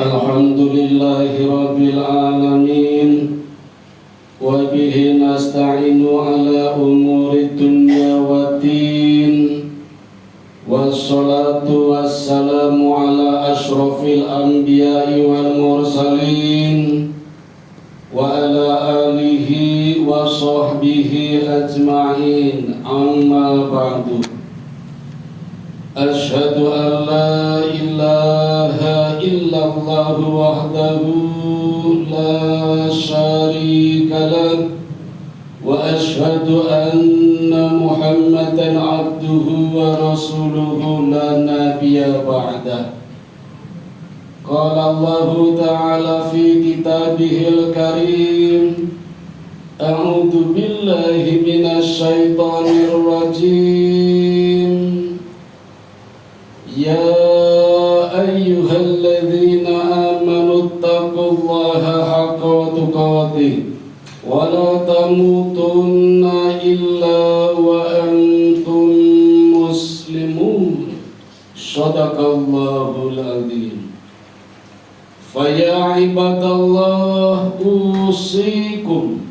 Alhamdulillahi Rabbil Alamin. Wa bihi nasta'inu ala umuri dunya wa din. Wassalatu wassalamu ala ashrafil anbiya'i wal mursalin wa ala alihi wa sahbihi ajma'in. Amma ba'du. Asyhadu an la ilaha illallah wahdahu la syarika lah wa asyhadu anna Muhammadan abduhu wa rasuluhu la nabiyya ba'dah. Qala Allah ta'ala fi kitabihil karim, a'udzu billahi minasy syaithanir rajim. Ya ayyuhalladzina amanu taqullaha haqqa tuqatih wa la tamutunna illa wa antum muslimun. Shadaqallahul adzim. Faya ibadallah usikum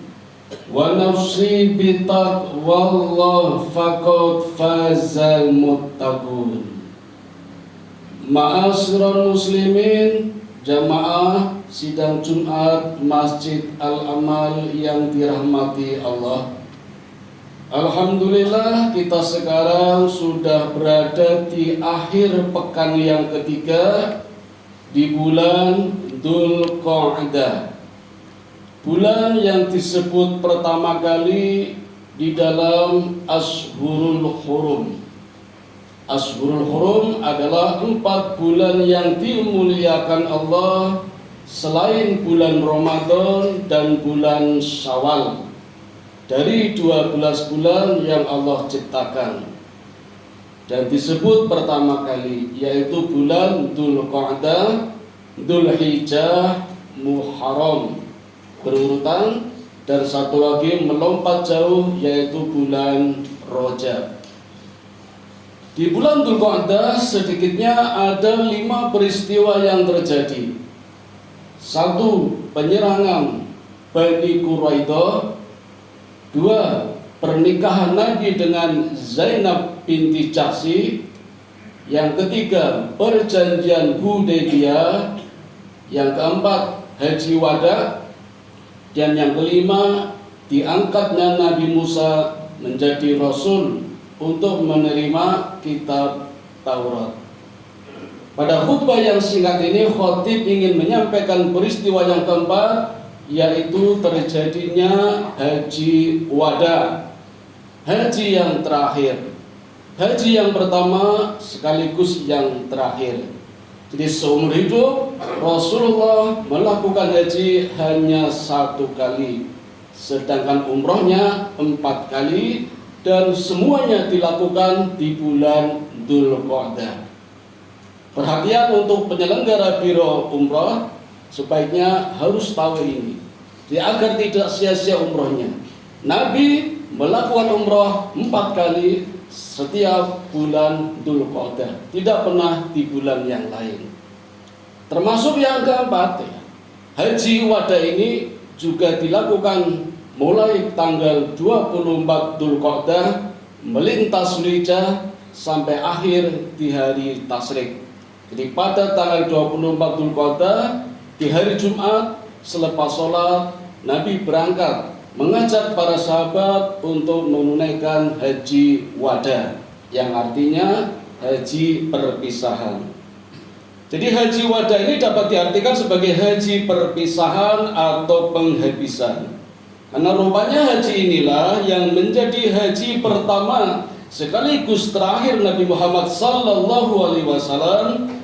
wa nafsi bitaqwallah faqad fazal muttaqun. Ma'asyiral muslimin, jamaah sidang Jumat Masjid Al-Amal yang dirahmati Allah. Alhamdulillah, kita sekarang sudah berada di akhir pekan yang ketiga di bulan Dzulqa'dah. Bulan yang disebut pertama kali di dalam Ashhurul Hurum. Ashhurul Hurum adalah 4 bulan yang dimuliakan Allah selain bulan Ramadan dan bulan Syawal, dari 12 bulan yang Allah ciptakan, dan disebut pertama kali yaitu bulan Dzulqa'dah, Dzulhijjah, Muharram berurutan, dan satu lagi melompat jauh yaitu bulan Rajab. Di bulan Dzulqa'dah sedikitnya ada 5 peristiwa yang terjadi. 1. Penyerangan Bani Quraidah. 2. Pernikahan Nabi dengan Zainab binti Jahsy. Yang ketiga, perjanjian Hudaybiyah. Yang keempat, Haji Wada. Dan yang kelima, diangkatnya Nabi Musa menjadi Rasul untuk menerima kitab Taurat. Pada khutbah yang singkat ini, khotib ingin menyampaikan peristiwa yang keempat, yaitu terjadinya Haji Wada, haji yang terakhir, haji yang pertama sekaligus yang terakhir. Jadi seumur hidup Rasulullah melakukan haji hanya 1 kali, sedangkan umrohnya 4 kali, dan semuanya dilakukan di bulan Dzulqa'dah. Perhatian untuk penyelenggara biro umroh, sebaiknya harus tahu ini, agar tidak sia-sia umrohnya. Nabi melakukan umroh 4 kali setiap bulan Dzulqa'dah, tidak pernah di bulan yang lain. Termasuk yang keempat, Haji Wada ini juga dilakukan mulai tanggal 24 Dzulqa'dah melintas Dzulhijjah sampai akhir di hari Tasyrik. Jadi pada tanggal 24 Dzulqa'dah, di hari Jumat selepas sholat, Nabi berangkat mengajak para sahabat untuk menunaikan Haji Wada, yang artinya haji perpisahan. Jadi Haji Wada ini dapat diartikan sebagai haji perpisahan atau penghabisan. Karena rupanya haji inilah yang menjadi haji pertama sekaligus terakhir Nabi Muhammad SAW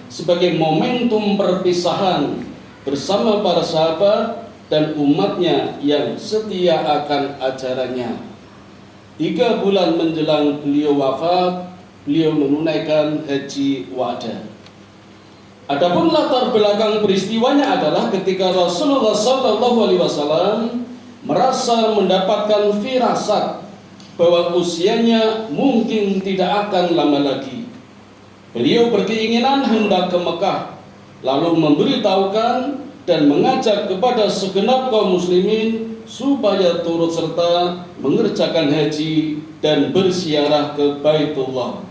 sebagai momentum perpisahan bersama para sahabat dan umatnya yang setia akan ajarannya. 3 bulan menjelang beliau wafat, beliau menunaikan Haji Wada. Adapun latar belakang peristiwanya adalah ketika Rasulullah SAW merasa mendapatkan firasat bahwa usianya mungkin tidak akan lama lagi. Beliau berkeinginan hendak ke Mekah lalu memberitahukan dan mengajak kepada segenap kaum muslimin supaya turut serta mengerjakan haji dan berziarah ke Baitullah.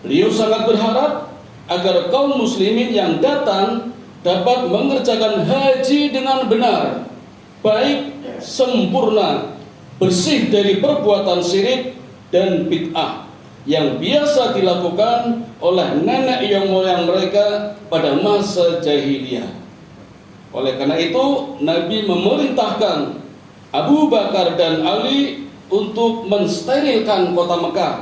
Beliau sangat berharap agar kaum muslimin yang datang dapat mengerjakan haji dengan benar, baik, sempurna, bersih dari perbuatan syirik dan bid'ah yang biasa dilakukan oleh nenek moyang mereka pada masa jahiliyah. Oleh karena itu, Nabi memerintahkan Abu Bakar dan Ali untuk mensterilkan kota Mekah,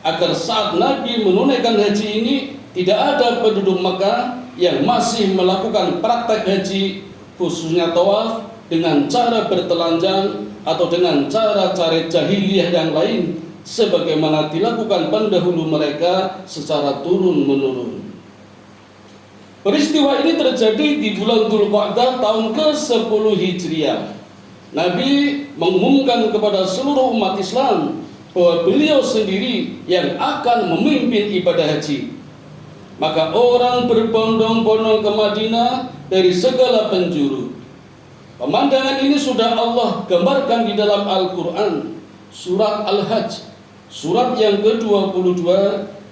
agar saat Nabi menunaikan haji ini tidak ada penduduk Mekah yang masih melakukan praktek haji, khususnya tawaf, dengan cara bertelanjang atau dengan cara-cara jahiliyah yang lain, sebagaimana dilakukan pendahulu mereka secara turun-menurun. Peristiwa ini terjadi di bulan Dzulqa'dah tahun ke-10 Hijriah. Nabi mengumumkan kepada seluruh umat Islam bahwa beliau sendiri yang akan memimpin ibadah haji. Maka orang berbondong-bondong ke Madinah dari segala penjuru. Pemandangan ini sudah Allah gambarkan di dalam Al-Quran, surat Al-Hajj, surat yang ke-22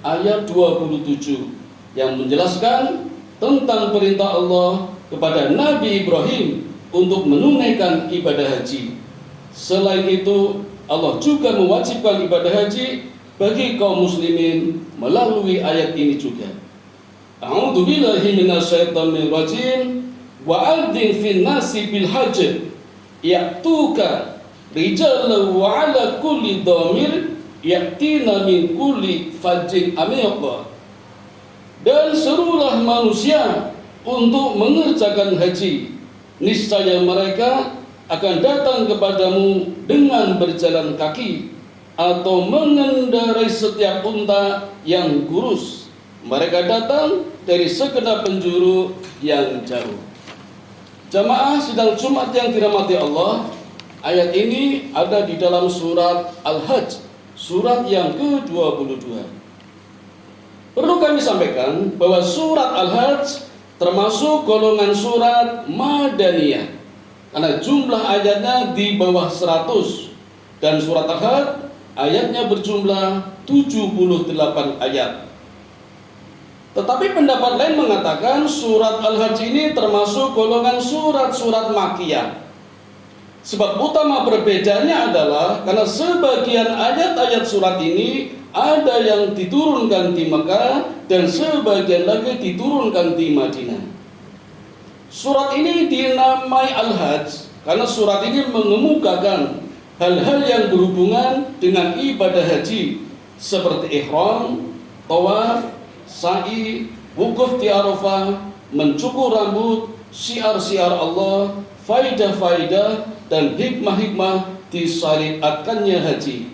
ayat 27, yang menjelaskan tentang perintah Allah kepada Nabi Ibrahim untuk menunaikan ibadah haji. Selain itu, Allah juga mewajibkan ibadah haji bagi kaum muslimin melalui ayat ini juga. A'udzu billahi minasyaitonir rajim. Wa'adzin fin nasi bil hajj ya'tuka rijalan wa 'ala kulli dhamir ya'tina min kulli fajjin amiq. Dan serulah manusia untuk mengerjakan haji, niscaya mereka akan datang kepadamu dengan berjalan kaki atau mengendarai setiap unta yang kurus. Mereka datang dari segenap penjuru yang jauh. Jamaah sidang Jumat yang dirahmati Allah, ayat ini ada di dalam surat Al-Hajj, surat yang ke-22. Perlu kami sampaikan bahwa surat Al-Hajj termasuk golongan surat Madaniyah, karena jumlah ayatnya di bawah 100, dan surat Al-Hajj ayatnya berjumlah 78 ayat. Tetapi pendapat lain mengatakan surat Al-Hajj ini termasuk golongan surat-surat Makkiyah. Sebab utama perbedaannya adalah karena sebagian ayat-ayat surat ini ada yang diturunkan di Mekah dan sebagian lagi diturunkan di Madinah. Surat ini dinamai Al-Hajj karena surat ini mengemukakan hal-hal yang berhubungan dengan ibadah haji seperti ihram, tawaf, sa'i, wukuf di Arafah, mencukur rambut, syiar-syiar Allah, faidah-faidah dan hikmah-hikmah disyariatkannya haji.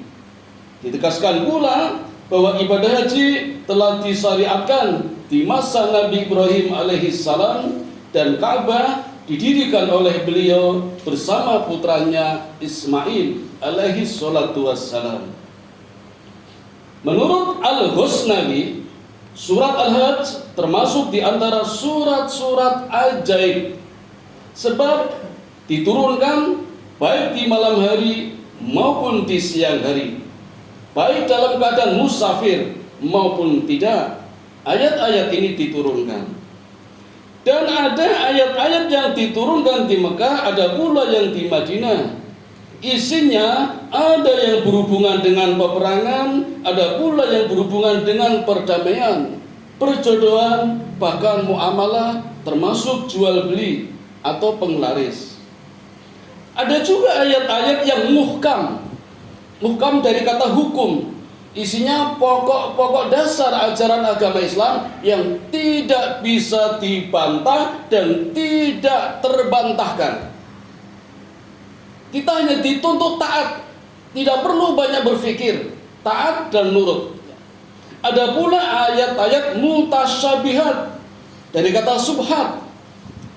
Ditegaskan pula bahwa ibadah haji telah disyariatkan di masa Nabi Ibrahim alaihissalam, dan Ka'bah didirikan oleh beliau bersama putranya Ismail alaihissalatu wassalam. Menurut Al-Husnawi, surat Al-Hajj termasuk di antara surat-surat ajaib, sebab diturunkan baik di malam hari maupun di siang hari, baik dalam keadaan musafir maupun tidak. Ayat-ayat ini diturunkan. Dan ada ayat-ayat yang diturunkan di Mekah, ada pula yang di Madinah. Isinya ada yang berhubungan dengan peperangan, ada pula yang berhubungan dengan perdamaian, perjodohan, bahkan muamalah, termasuk jual beli atau penglaris. Ada juga ayat-ayat yang muhkam. Muhkam dari kata hukum. Isinya pokok-pokok dasar ajaran agama Islam yang tidak bisa dibantah dan tidak terbantahkan. Kita hanya dituntut taat, tidak perlu banyak berpikir, taat dan nurut. Ada pula ayat-ayat mutasyabihat dari kata subhat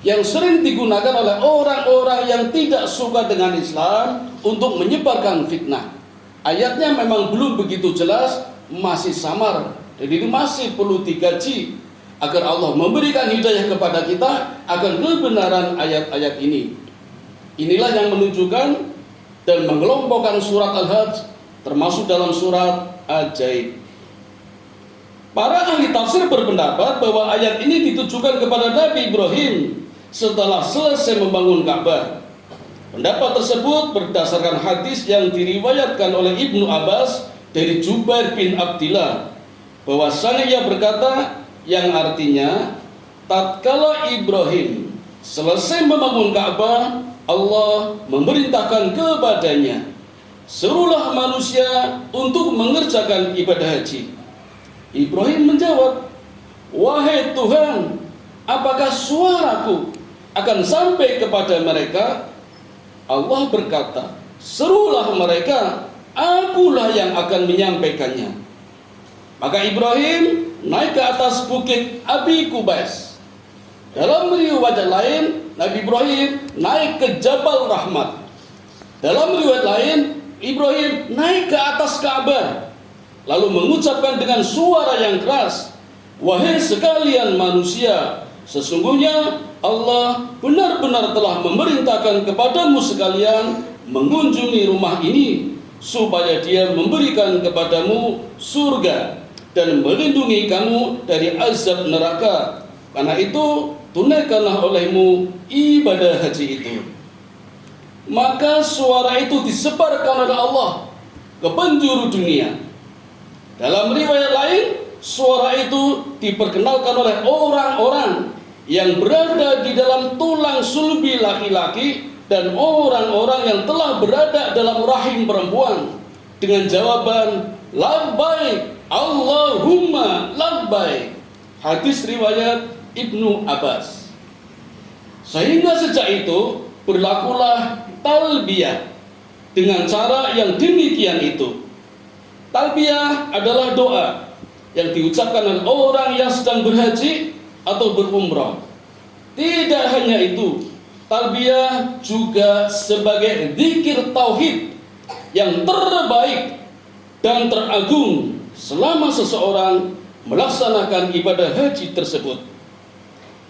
yang sering digunakan oleh orang-orang yang tidak suka dengan Islam untuk menyebarkan fitnah. Ayatnya memang belum begitu jelas, masih samar, jadi ini masih perlu dikaji. agar Allah memberikan hidayah kepada kita akan kebenaran ayat-ayat ini. Inilah yang menunjukkan dan mengelompokkan surat Al-Hajj termasuk dalam surat Ajaib. Para ahli tafsir berpendapat bahwa ayat ini ditujukan kepada Nabi Ibrahim setelah selesai membangun Ka'bah. Pendapat tersebut berdasarkan hadis yang diriwayatkan oleh Ibnu Abbas dari Jubair bin Abdillah, bahwasanya ia berkata, yang artinya tatkala Ibrahim selesai membangun Ka'bah, Allah memerintahkan kepadanya, serulah manusia untuk mengerjakan ibadah haji. Ibrahim menjawab, wahai Tuhan, apakah suaraku akan sampai kepada mereka? Allah berkata, serulah mereka, akulah yang akan menyampaikannya. Maka Ibrahim naik ke atas bukit Abi Kubais. Dalam riwayat lain, Nabi Ibrahim naik ke Jabal Rahmat. Dalam riwayat lain, Ibrahim naik ke atas Ka'bah, lalu mengucapkan dengan suara yang keras, wahai sekalian manusia, sesungguhnya Allah benar-benar telah memerintahkan kepadamu sekalian mengunjungi rumah ini, supaya Dia memberikan kepadamu surga dan melindungi kamu dari azab neraka. Karena itu, tunaikanlah olehmu ibadah haji itu. Maka suara itu disebarkan oleh Allah ke penjuru dunia. Dalam riwayat lain, suara itu diperkenalkan oleh orang-orang yang berada di dalam tulang sulbi laki-laki dan orang-orang yang telah berada dalam rahim perempuan dengan jawaban labbaik Allahumma labbaik. Hadis riwayat Ibnu Abbas. Sehingga sejak itu berlakulah talbiyah dengan cara yang demikian itu. Talbiyah adalah doa yang diucapkan oleh orang yang sedang berhaji atau berumrah. Tidak hanya itu, talbiyah juga sebagai zikir tauhid yang terbaik dan teragung selama seseorang melaksanakan ibadah haji tersebut.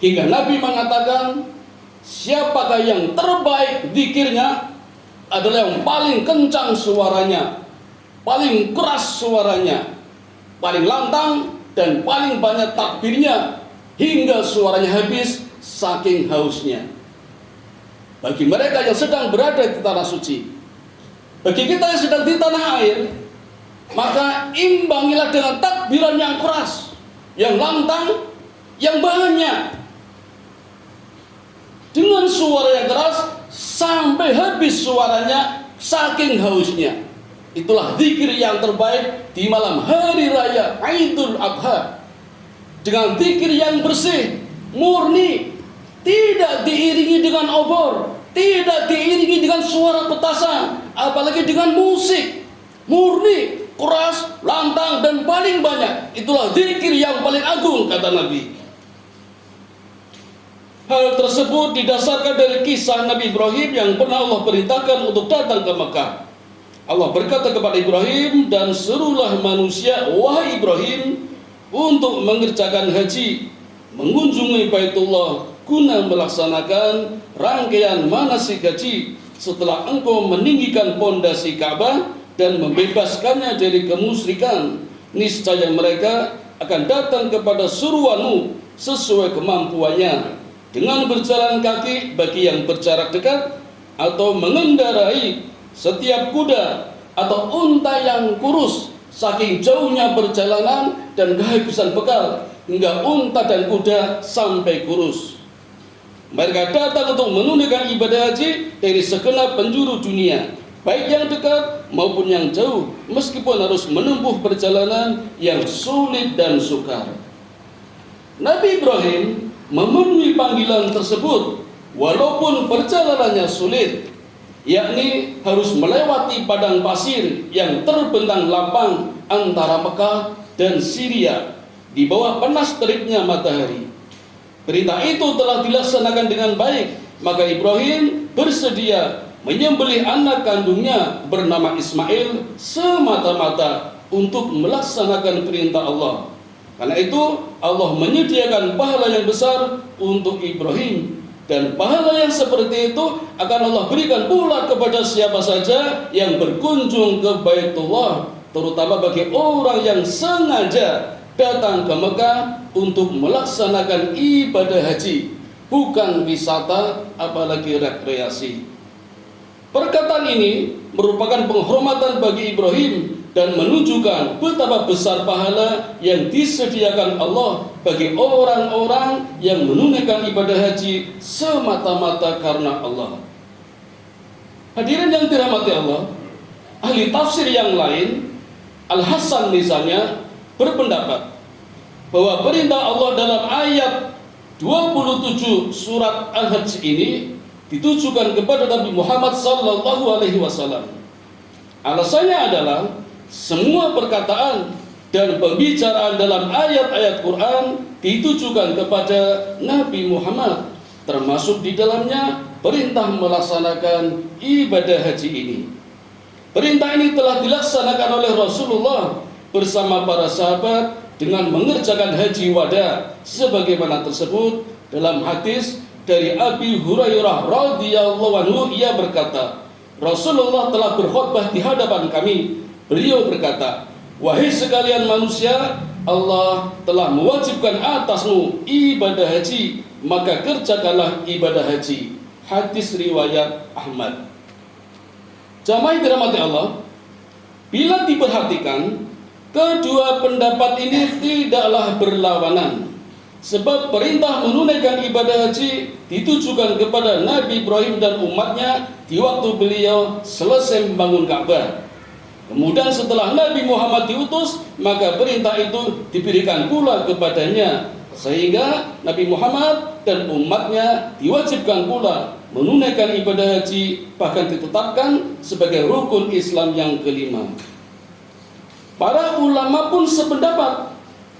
Hingga Nabi mengatakan, siapakah yang terbaik zikirnya adalah yang paling kencang suaranya, paling keras suaranya, paling lantang dan paling banyak takbirnya hingga suaranya habis saking hausnya. Bagi mereka yang sedang berada di tanah suci, bagi kita yang sedang di tanah air, maka imbangilah dengan takbiran yang keras, yang lantang, yang banyak, dengan suara yang keras sampai habis suaranya saking hausnya. Itulah zikir yang terbaik di malam hari raya Idul Adha. Dengan zikir yang bersih, murni, tidak diiringi dengan obor, tidak diiringi dengan suara petasan, apalagi dengan musik. Murni, keras, lantang, dan paling banyak. Itulah zikir yang paling agung, kata Nabi. Hal tersebut didasarkan dari kisah Nabi Ibrahim yang pernah Allah perintahkan untuk datang ke Mekah. Allah berkata kepada Ibrahim, dan serulah manusia, wahai Ibrahim, untuk mengerjakan haji, mengunjungi Baitullah guna melaksanakan rangkaian manasik haji setelah engkau meninggikan pondasi Ka'bah dan membebaskannya dari kemusyrikan. Niscaya mereka akan datang kepada seruanmu sesuai kemampuannya, dengan berjalan kaki bagi yang berjarak dekat, atau mengendarai setiap kuda atau unta yang kurus saking jauhnya perjalanan dan kehabisan bekal, hingga unta dan kuda sampai kurus. Mereka datang untuk menunaikan ibadah haji dari segenap penjuru dunia, baik yang dekat maupun yang jauh, meskipun harus menempuh perjalanan yang sulit dan sukar. Nabi Ibrahim memenuhi panggilan tersebut walaupun perjalanannya sulit, yakni harus melewati padang pasir yang terbentang lapang antara Mekah dan Syria di bawah panas teriknya matahari. Perintah itu telah dilaksanakan dengan baik, maka Ibrahim bersedia menyembelih anak kandungnya bernama Ismail semata-mata untuk melaksanakan perintah Allah. Karena itu Allah menyediakan pahala yang besar untuk Ibrahim, dan pahala yang seperti itu akan Allah berikan pula kepada siapa saja yang berkunjung ke Baitullah, terutama bagi orang yang sengaja datang ke Mekah untuk melaksanakan ibadah haji, bukan wisata apalagi rekreasi. Perkataan ini merupakan penghormatan bagi Ibrahim dan menunjukkan betapa besar pahala yang disediakan Allah bagi orang-orang yang menunaikan ibadah haji semata-mata karena Allah. Hadirin yang dirahmati Allah, ahli tafsir yang lain, Al-Hasan misalnya, berpendapat bahwa perintah Allah dalam ayat 27 surat Al-Hajj ini ditujukan kepada Nabi Muhammad SAW. Alasannya adalah semua perkataan dan pembicaraan dalam ayat-ayat Quran ditujukan kepada Nabi Muhammad, termasuk di dalamnya perintah melaksanakan ibadah haji ini. Perintah ini telah dilaksanakan oleh Rasulullah bersama para sahabat dengan mengerjakan haji wada, sebagaimana tersebut dalam hadis dari Abi Hurairah radhiyallahu anhu. Ia berkata, Rasulullah telah berkhutbah di hadapan kami. Beliau berkata, wahai sekalian manusia, Allah telah mewajibkan atasmu ibadah haji, maka kerjakanlah ibadah haji. Hadis riwayat Ahmad. Jamaah dirahmati Allah, bila diperhatikan, kedua pendapat ini tidaklah berlawanan. Sebab perintah menunaikan ibadah haji ditujukan kepada Nabi Ibrahim dan umatnya di waktu beliau selesai membangun Ka'bah. Kemudian setelah Nabi Muhammad diutus, maka perintah itu diberikan pula kepadanya, sehingga Nabi Muhammad dan umatnya diwajibkan pula menunaikan ibadah haji, bahkan ditetapkan sebagai rukun Islam yang kelima. Para ulama pun sependapat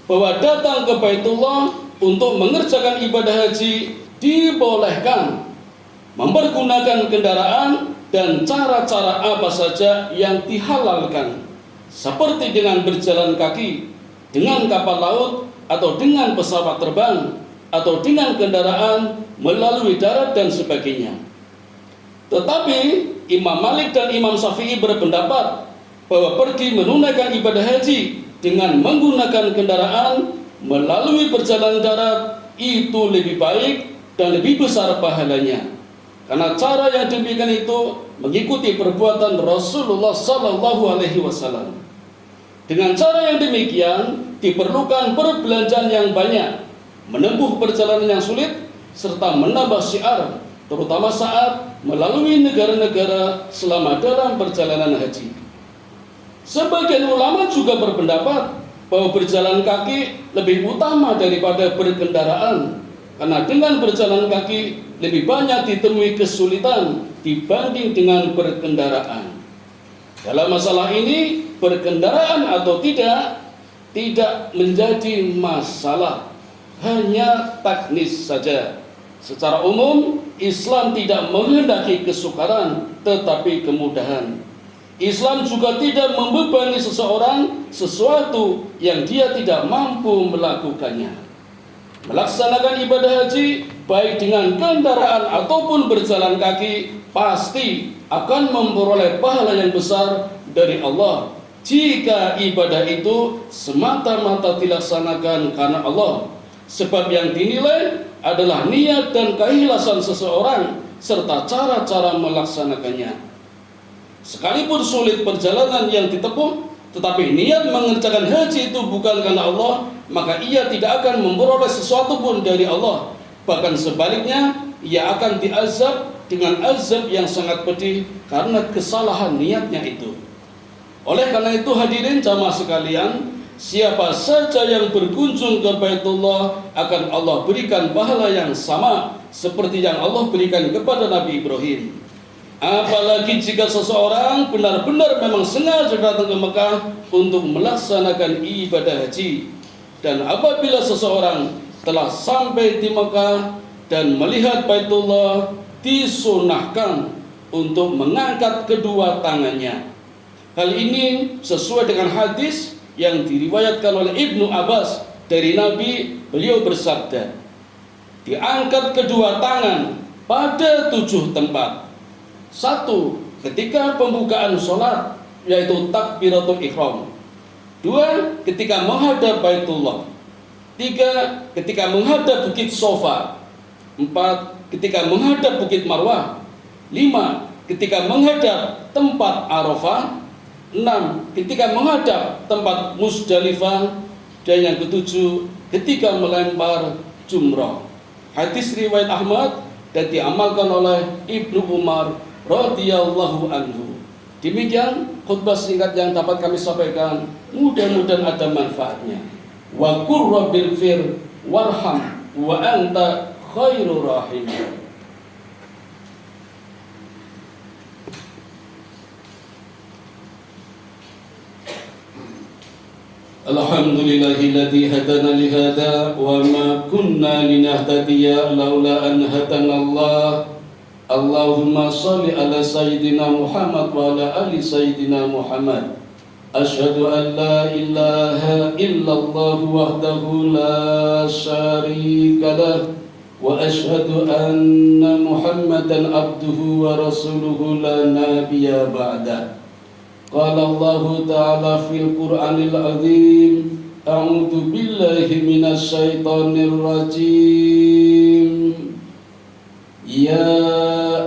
bahwa datang ke Baitullah untuk mengerjakan ibadah haji dibolehkan, mempergunakan kendaraan dan cara-cara apa saja yang dihalalkan, seperti dengan berjalan kaki, dengan kapal laut, atau dengan pesawat terbang, atau dengan kendaraan melalui darat dan sebagainya. Tetapi Imam Malik dan Imam Syafi'i berpendapat bahwa pergi menunaikan ibadah haji dengan menggunakan kendaraan melalui perjalanan darat itu lebih baik dan lebih besar pahalanya, karena cara yang demikian itu mengikuti perbuatan Rasulullah SAW. Dengan cara yang demikian diperlukan perbelanjaan yang banyak, menempuh perjalanan yang sulit, serta menambah syiar, terutama saat melalui negara-negara selama dalam perjalanan haji. Sebagian ulama juga berpendapat bahwa berjalan kaki lebih utama daripada berkendaraan, karena dengan berjalan kaki lebih banyak ditemui kesulitan dibanding dengan berkendaraan. Dalam masalah ini, berkendaraan atau tidak menjadi masalah, hanya teknis saja. Secara umum, Islam tidak menghendaki kesukaran, tetapi kemudahan. Islam juga tidak membebani seseorang sesuatu yang dia tidak mampu melakukannya. Melaksanakan ibadah haji, baik dengan kendaraan ataupun berjalan kaki, pasti akan memperoleh pahala yang besar dari Allah jika ibadah itu semata-mata dilaksanakan karena Allah. Sebab yang dinilai adalah niat dan keikhlasan seseorang serta cara-cara melaksanakannya. Sekalipun sulit perjalanan yang ditempuh, tetapi niat mengerjakan haji itu bukan karena Allah, maka ia tidak akan memperoleh sesuatu pun dari Allah. Bahkan sebaliknya, ia akan diazab dengan azab yang sangat pedih karena kesalahan niatnya itu. Oleh karena itu, hadirin jamaah sekalian, siapa saja yang berkunjung ke Baitullah akan Allah berikan pahala yang sama seperti yang Allah berikan kepada Nabi Ibrahim. Apalagi jika seseorang benar-benar memang sengaja datang ke Mekah untuk melaksanakan ibadah haji. Dan apabila seseorang telah sampai di Mekah dan melihat Baitullah, disunahkan untuk mengangkat kedua tangannya. Hal ini sesuai dengan hadis yang diriwayatkan oleh Ibnu Abbas dari Nabi, beliau bersabda, diangkat kedua tangan pada 7 tempat. 1. Ketika pembukaan sholat, yaitu takbiratul ihram. 2. Ketika menghadap Baitullah. 3. Ketika menghadap Bukit Sofa. 4. Ketika menghadap Bukit Marwah. 5. Ketika menghadap tempat Arafah. 6. Ketika menghadap tempat Musdalifah. Dan yang ke-7, ketika melempar jumrah. Hadis riwayat Ahmad dan diamalkan oleh Ibnu Umar radhiyallahu anhu. Demikian khutbah singkat yang dapat kami sampaikan. Mudah-mudahan ada manfaatnya. Wa qur rabbil fir warham wa anta khairur rahim. Alhamdulillahilladzi hadana lihada wa ma kunna linahtadiya laula an hadanallah. Allahumma shalli ala sayyidina Muhammad wa ala ali sayyidina Muhammad. Asyhadu an la ilaha illallah wahdahu la syarika lah wa asyhadu anna Muhammadan abduhu wa rasuluhu la nabiyya ba'da. Qala Allah ta'ala fil Qur'anil azim, a'udzu billahi minasy syaithanir rajim. Ya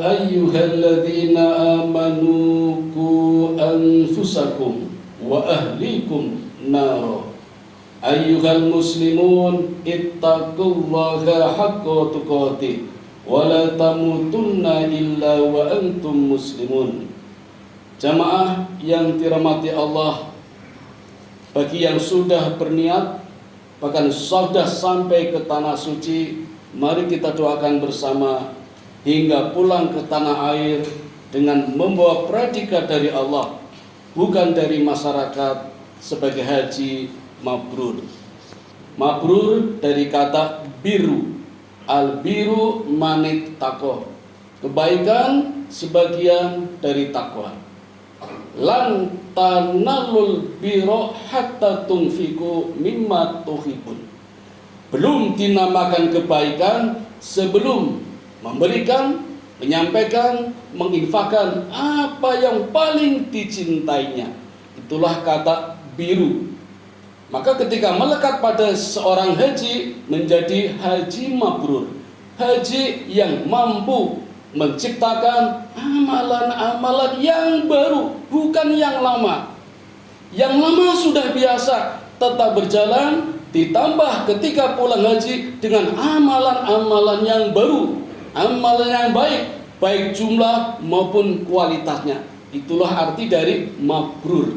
ayyuhalladzina amanu qu anfusakum wa ahlikum nara. Ayyuhal muslimun ittaqullaha haqqa tuqatih wa la tamutunna illa wa antum muslimun. Jamaah yang dirahmati Allah, bagi yang sudah berniat bahkan sudah sampai ke tanah suci, mari kita doakan bersama hingga pulang ke tanah air dengan membawa predikat dari Allah, bukan dari masyarakat, sebagai haji mabrur. Mabrur dari kata biru, al biru manit taqwa, kebaikan sebagian dari takwa. Lan tanalul biro hatta tunfiku mimma tuhibun. Belum dinamakan kebaikan sebelum memberikan, menyampaikan, menginfakkan apa yang paling dicintainya. Itulah kata biru. Maka ketika melekat pada seorang haji, menjadi haji mabrur, haji yang mampu menciptakan amalan-amalan yang baru, bukan yang lama. Yang lama sudah biasa, tetap berjalan, ditambah ketika pulang haji dengan amalan-amalan yang baru, amalan yang baik, baik jumlah maupun kualitasnya. Itulah arti dari mabrur.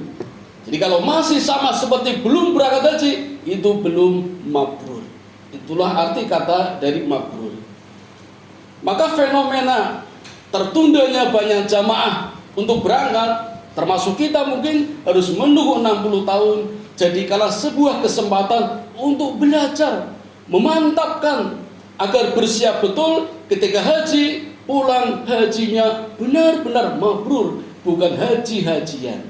Jadi kalau masih sama seperti belum berangkat haji, itu belum mabrur. Itulah arti kata dari mabrur. Maka fenomena tertundanya banyak jamaah untuk berangkat, termasuk kita mungkin harus menunggu 60 tahun, jadikanlah sebuah kesempatan untuk belajar, memantapkan agar bersiap betul ketika haji, pulang hajinya benar-benar mabrur, bukan haji-hajian.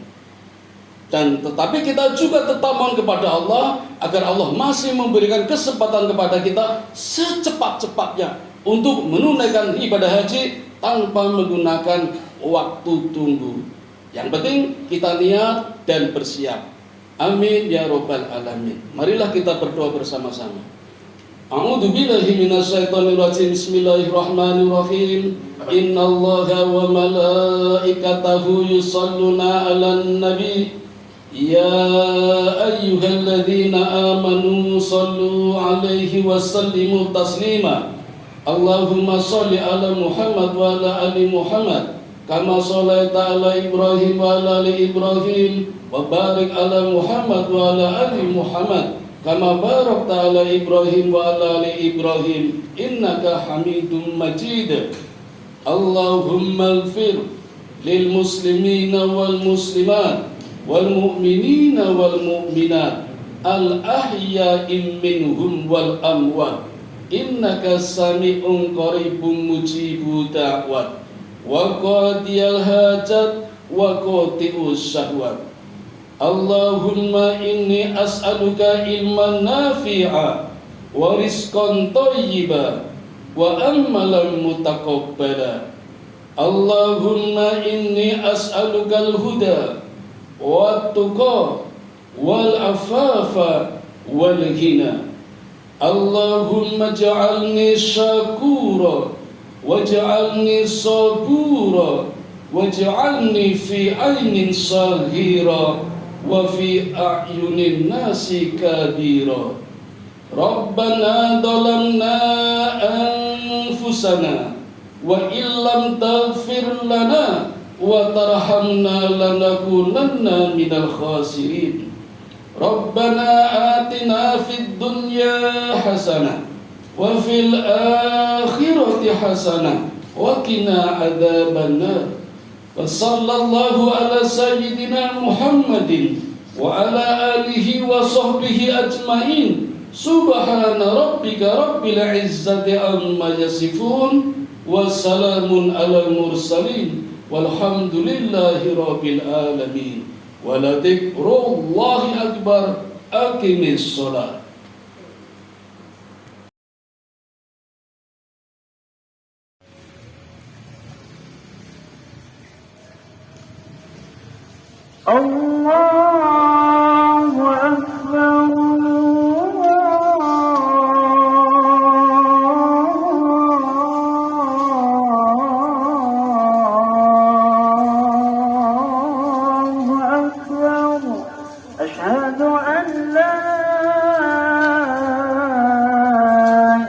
Dan tetapi kita juga tetap mohon kepada Allah agar Allah masih memberikan kesempatan kepada kita secepat-cepatnya untuk menunaikan ibadah haji tanpa menggunakan waktu tunggu. Yang penting kita niat dan bersiap. Amin ya rabbal alamin. Marilah kita berdoa bersama-sama. A'udzu billahi minasyaitonir rajim. Bismillahirrahmanirrahim. Innallaha wa malaikatahu yusholluna 'alan nabi. Ya ayyuhalladzina amanu shallu 'alaihi wa sallimu taslima. Allahumma sholli ala Muhammad wa ala ali Muhammad kama shallaita ala Ibrahim wa ala ali Ibrahim wa barik ala Muhammad wa ala ali Muhammad kama barakta ala Ibrahim wa ala ali Ibrahim innaka Hamidum Majid. Allahumma ighfir lil muslimina wal muslimat wal mu'minina wal mu'minat al ahya'i minhum wal amwat. Innaka sami'un qaribun mujibu da'wat wa qadiyal hajat wa qati'us syahwat. Allahumma inni as'aluka ilman nafi'a wa rizqan thayyiba wa amalan mutaqabbala. Allahumma inni as'aluka al-huda wa tuqa wal afafa wal ghina. Allahumma ja'alni syakura waj'alni sabura waj'alni fi ainin saghira wa fi a'yunin nasi kabira. Rabbana dhalamna anfusana wa illam taghfir lana wa tarhamna lanakunanna minal khasirin. Rabbana atina fid dunya hasanah wa fil akhirati hasanah wa qina adzabannar. Wa sallallahu ala sayyidina Muhammadin wa ala alihi wa sahbihi ajmain. Subhana rabbika rabbil izzati amma yasifun wa salamun alal mursalin walhamdulillahi rabbil alamin. Wa la dzikrullahi akbar. Aqimis shalah. Allahu Akbar. Allahu Akbar. Asyhadu an la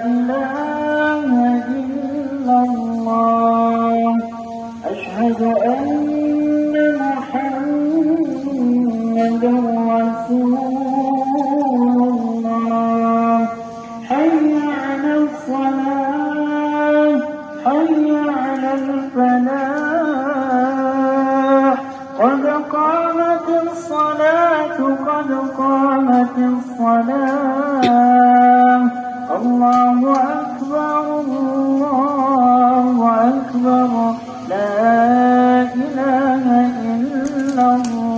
ilaha illallah. Asyhadu anna Rasulullah. Hayya 'alal salah, hayya 'alal falah. Qad qamatis salatu, qad qamatis salah. Allahu akbar, Allahu akbar. La ilaha illallah.